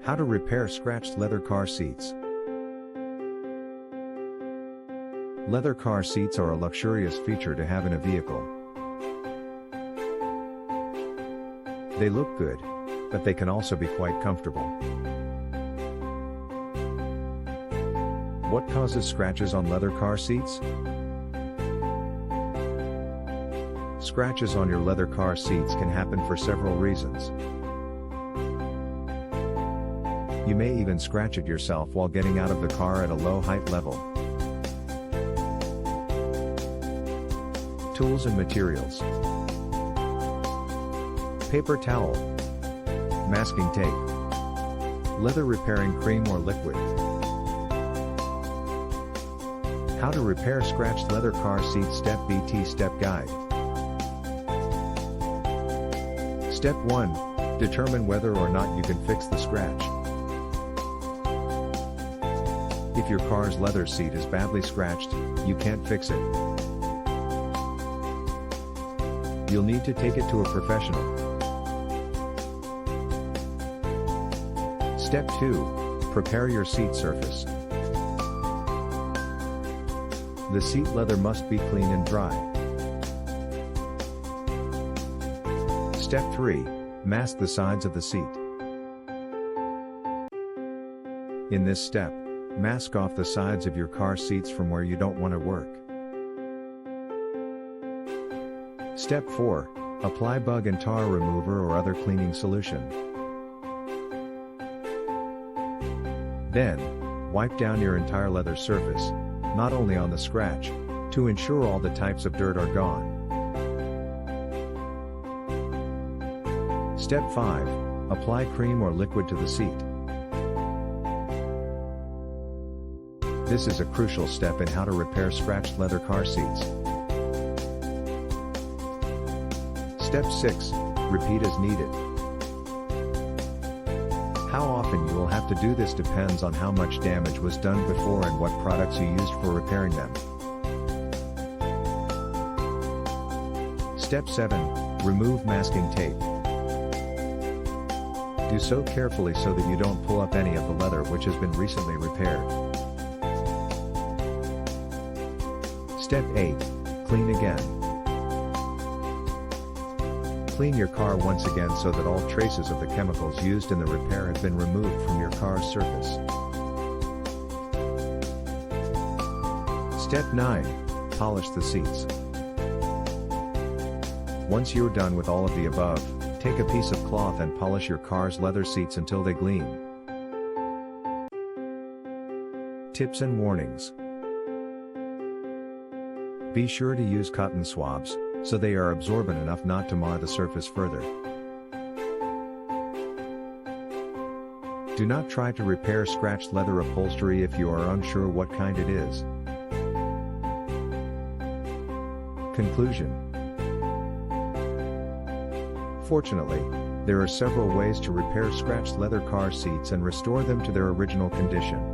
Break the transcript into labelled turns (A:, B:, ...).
A: How to repair scratched leather car seats. Leather car seats are a luxurious feature to have in a vehicle. They look good, but they can also be quite comfortable. What causes scratches on leather car seats? Scratches on your leather car seats can happen for several reasons. You may even scratch it yourself while getting out of the car at a low height level. Tools and materials: paper towel, masking tape, leather repairing cream or liquid. How to repair scratched leather car seat Step BT Step Guide. Step 1. Determine whether or not you can fix the scratch. If your car's leather seat is badly scratched, you can't fix it. You'll need to take it to a professional. Step 2. Prepare your seat surface. The seat leather must be clean and dry. Step 3. Mask the sides of the seat. In this step, mask off the sides of your car seats from where you don't want to work. Step 4. Apply bug and tar remover or other cleaning solution. Then, wipe down your entire leather surface, not only on the scratch, to ensure all the types of dirt are gone. Step 5. Apply cream or liquid to the seat. This is a crucial step in how to repair scratched leather car seats. Step 6. Repeat as needed. How often you will have to do this depends on how much damage was done before and what products you used for repairing them. Step 7. Remove masking tape. Do so carefully so that you don't pull up any of the leather which has been recently repaired. Step 8. Clean again. Clean your car once again so that all traces of the chemicals used in the repair have been removed from your car's surface. Step 9. Polish the seats. Once you're done with all of the above, take a piece of cloth and polish your car's leather seats until they gleam. Tips and warnings. Be sure to use cotton swabs, so they are absorbent enough not to mar the surface further. Do not try to repair scratched leather upholstery if you are unsure what kind it is. Conclusion. Fortunately, there are several ways to repair scratched leather car seats and restore them to their original condition.